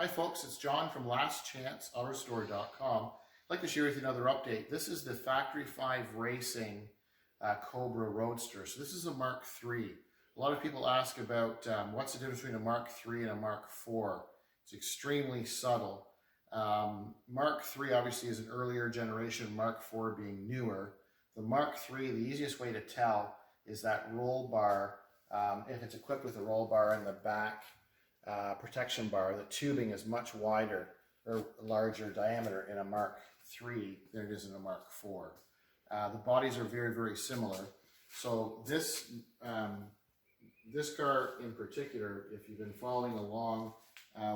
Hi folks, it's John from lastchanceautorestore.com. I'd like to share with you another update. This is the Factory 5 Racing Cobra Roadster. So this is a Mark III. A lot of people ask about what's the difference between a Mark III and a Mark IV. It's extremely subtle. Mark III obviously is an earlier generation, Mark IV being newer. The Mark III, the easiest way to tell is that roll bar. If it's equipped with a roll bar in the back, protection bar, the tubing is much wider or larger diameter in a Mark III than it is in a Mark IV. The bodies are very, very similar. So this car in particular, if you've been following along,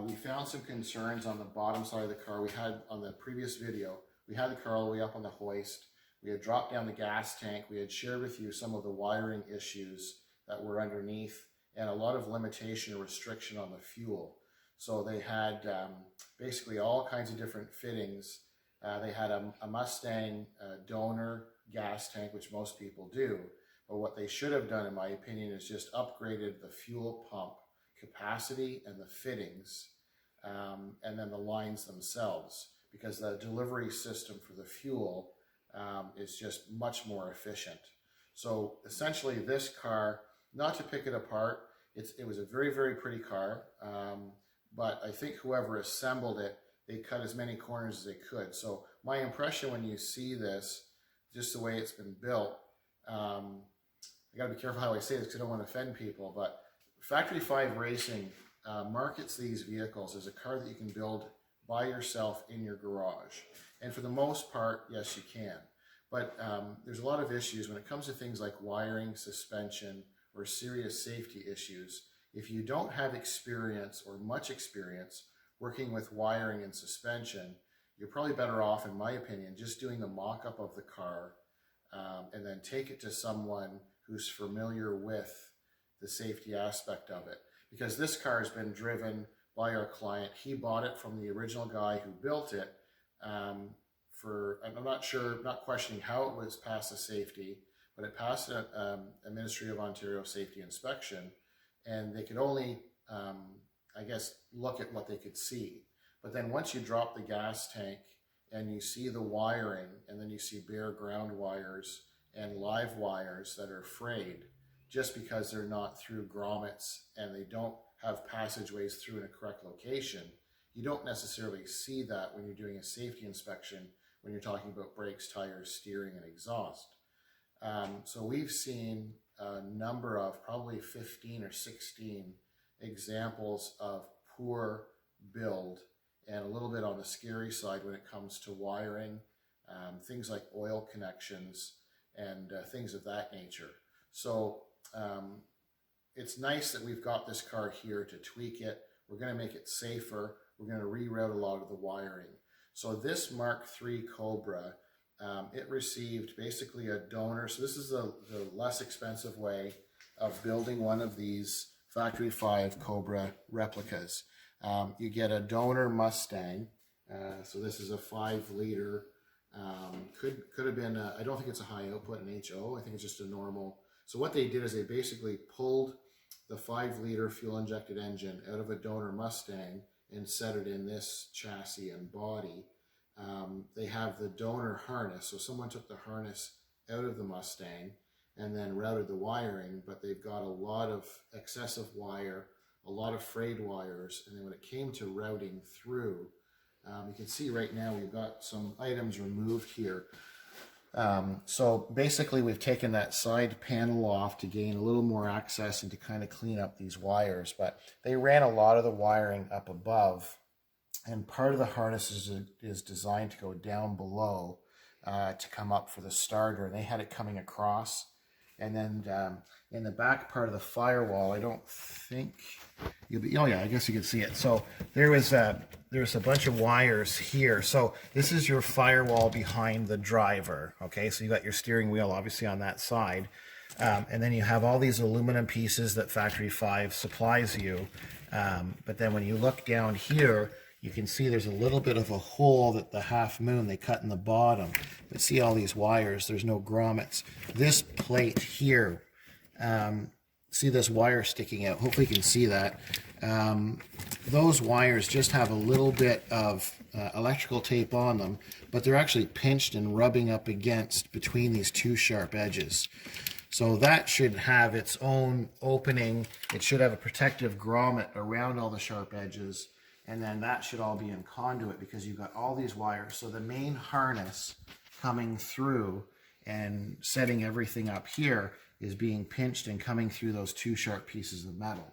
we found some concerns on the bottom side of the car. We had on the previous video, we had the car all the way up on the hoist. We had dropped down the gas tank. We had shared with you some of the wiring issues that were underneath, and a lot of limitation or restriction on the fuel. So they had basically all kinds of different fittings. They had a Mustang donor gas tank, which most people do. But what they should have done, in my opinion, is just upgraded the fuel pump capacity and the fittings, and then the lines themselves, because the delivery system for the fuel is just much more efficient. So essentially this car, not to pick it apart, it was a very, very pretty car, but I think whoever assembled it, they cut as many corners as they could. So my impression when you see this, just the way it's been built, I gotta be careful how I say this because I don't want to offend people, but Factory 5 Racing markets these vehicles as a car that you can build by yourself in your garage. And for the most part, yes, you can. But there's a lot of issues when it comes to things like wiring, suspension, or serious safety issues. If you don't have experience or much experience working with wiring and suspension, you're probably better off, in my opinion, just doing the mock-up of the car and then take it to someone who's familiar with the safety aspect of it. Because this car has been driven by our client. He bought it from the original guy who built it I'm not sure, not questioning how it was passed the safety, but it passed a Ministry of Ontario safety inspection, and they could only, I guess, look at what they could see. But then once you drop the gas tank and you see the wiring, and then you see bare ground wires and live wires that are frayed, just because they're not through grommets and they don't have passageways through in a correct location, you don't necessarily see that when you're doing a safety inspection, when you're talking about brakes, tires, steering, and exhaust. So we've seen a number of, probably 15 or 16 examples of poor build and a little bit on the scary side when it comes to wiring, things like oil connections and things of that nature. So it's nice that we've got this car here to tweak it. We're going to make it safer. We're going to reroute a lot of the wiring. So this Mark III Cobra, it received basically a donor. So this is the less expensive way of building one of these Factory 5 Cobra replicas. You get a donor Mustang. So this is a 5-liter. Could have been, I don't think it's a high output, an HO. I think it's just a normal. So what they did is they basically pulled the 5-liter fuel-injected engine out of a donor Mustang and set it in this chassis and body. They have the donor harness, so someone took the harness out of the Mustang and then routed the wiring, but they've got a lot of excessive wire, a lot of frayed wires, and then when it came to routing through, you can see right now we've got some items removed here. So basically we've taken that side panel off to gain a little more access and to kind of clean up these wires, but they ran a lot of the wiring up above, and part of the harness is designed to go down below to come up for the starter, and they had it coming across. And then in the back part of the firewall, I don't think you'll be, oh yeah, I guess you can see it. So there's a bunch of wires here. So this is your firewall behind the driver. Okay, so you got your steering wheel obviously on that side. And then you have all these aluminum pieces that Factory 5 supplies you. But then when you look down here, you can see there's a little bit of a hole that the Half Moon they cut in the bottom. But see all these wires, there's no grommets. This plate here see this wire sticking out. Hopefully you can see that. Those wires just have a little bit of electrical tape on them, but they're actually pinched and rubbing up against between these two sharp edges. So that should have its own opening. It should have a protective grommet around all the sharp edges, and then that should all be in conduit because you've got all these wires. So the main harness coming through and setting everything up here is being pinched and coming through those two sharp pieces of metal.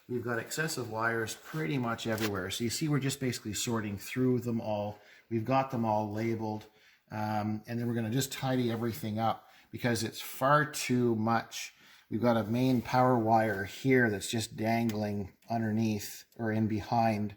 We've got excessive wires pretty much everywhere. So you see we're just basically sorting through them all. We've got them all labeled. And then we're going to just tidy everything up because it's far too much. We've got a main power wire here that's just dangling underneath or in behind.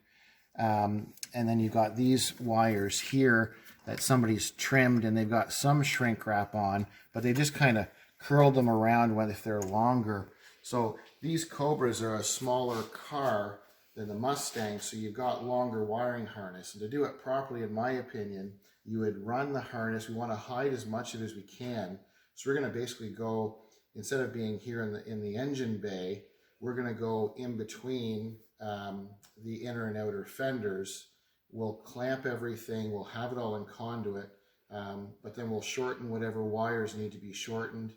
And then you've got these wires here that somebody's trimmed and they've got some shrink wrap on, but they just kind of curled them around if they're longer. So these Cobras are a smaller car than the Mustang, so you've got longer wiring harness. And to do it properly, in my opinion, you would run the harness. We want to hide as much of it as we can. So we're going to basically go, instead of being here in the engine bay, we're going to go in between the inner and outer fenders. We'll clamp everything. We'll have it all in conduit, but then we'll shorten whatever wires need to be shortened.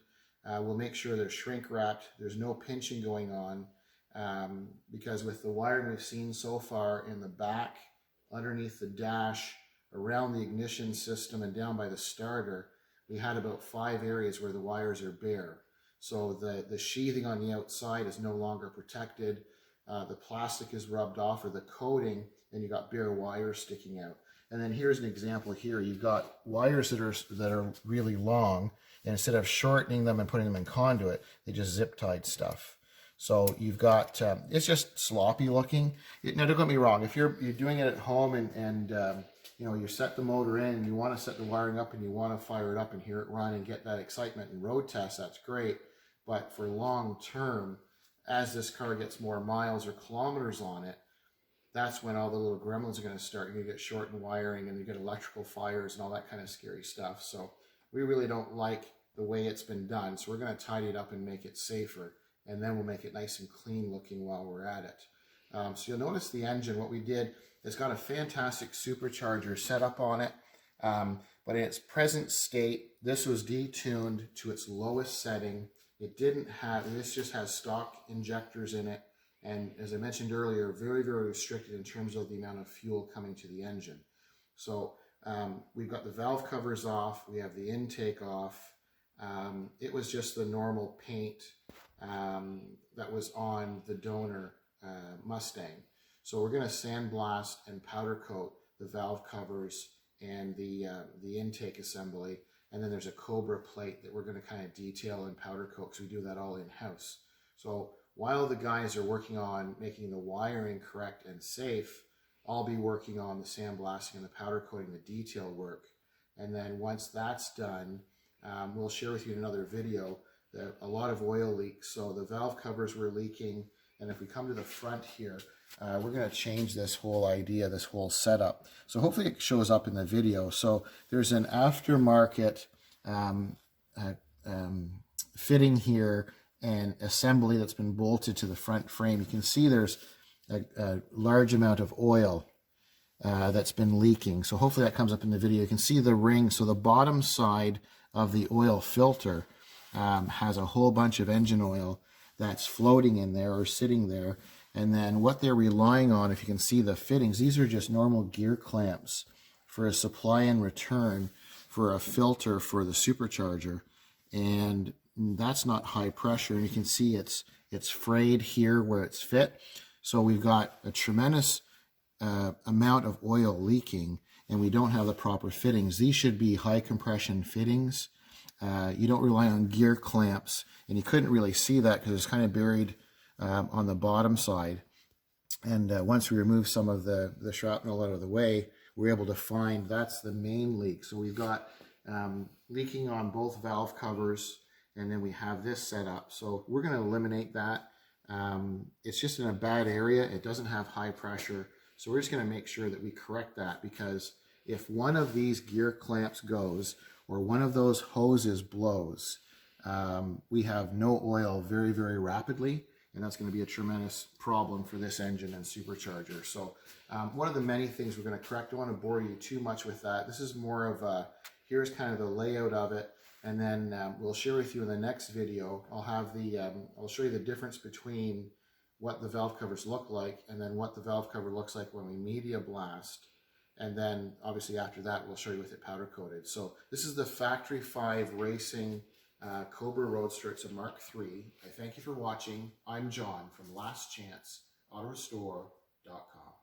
We'll make sure they're shrink wrapped. There's no pinching going on because with the wiring we've seen so far in the back, underneath the dash, around the ignition system and down by the starter, we had about 5 areas where the wires are bare. So the sheathing on the outside is no longer protected. The plastic is rubbed off, or the coating, and you got bare wires sticking out. And then here's an example here. You've got wires that are really long, and instead of shortening them and putting them in conduit, they just zip tied stuff. So you've got, it's just sloppy looking. Now don't get me wrong, if you're doing it at home and you know, you set the motor in and you want to set the wiring up and you want to fire it up and hear it run and get that excitement and road test, that's great. But for long term, as this car gets more miles or kilometers on it, that's when all the little gremlins are going to start. You're going to get shortened wiring and you get electrical fires and all that kind of scary stuff. So we really don't like the way it's been done. So we're going to tidy it up and make it safer. And then we'll make it nice and clean looking while we're at it. So you'll notice the engine, what we did, it's got a fantastic supercharger set up on it. But in its present state, this was detuned to its lowest setting. It didn't have, this just has stock injectors in it. And as I mentioned earlier, very, very restricted in terms of the amount of fuel coming to the engine. So we've got the valve covers off. We have the intake off. It was just the normal paint that was on the donor Mustang. So we're going to sandblast and powder coat the valve covers and the intake assembly. And then there's a Cobra plate that we're going to kind of detail and powder coat because we do that all in-house. So while the guys are working on making the wiring correct and safe, I'll be working on the sandblasting and the powder coating, the detail work. And then once that's done, we'll share with you in another video that a lot of oil leaks. So the valve covers were leaking. And if we come to the front here, we're going to change this whole idea, this whole setup. So hopefully it shows up in the video. So there's an aftermarket fitting here and assembly that's been bolted to the front frame. You can see there's a large amount of oil that's been leaking. So hopefully that comes up in the video. You can see the ring. So the bottom side of the oil filter has a whole bunch of engine oil that's floating in there or sitting there. And then what they're relying on, if you can see the fittings, these are just normal gear clamps for a supply and return for a filter for the supercharger. And that's not high pressure. And you can see it's frayed here where it's fit. So we've got a tremendous amount of oil leaking, and we don't have the proper fittings. These should be high compression fittings. You don't rely on gear clamps, and you couldn't really see that because it's kind of buried on the bottom side. And once we remove some of the shrapnel out of the way, we're able to find that's the main leak. So we've got leaking on both valve covers, and then we have this set up. So we're going to eliminate that. It's just in a bad area. It doesn't have high pressure. So we're just going to make sure that we correct that, because if one of these gear clamps goes or one of those hoses blows, we have no oil very, very rapidly, and that's going to be a tremendous problem for this engine and supercharger. So one of the many things we're going to correct, I don't want to bore you too much with that. This is more of a, here's kind of the layout of it, and then we'll share with you in the next video. I'll show you the difference between what the valve covers look like and then what the valve cover looks like when we media blast. And then obviously after that, we'll show you with it powder coated. So this is the Factory 5 Racing Cobra Roadster. It's a Mark III. I thank you for watching. I'm John from lastchanceautorestore.com.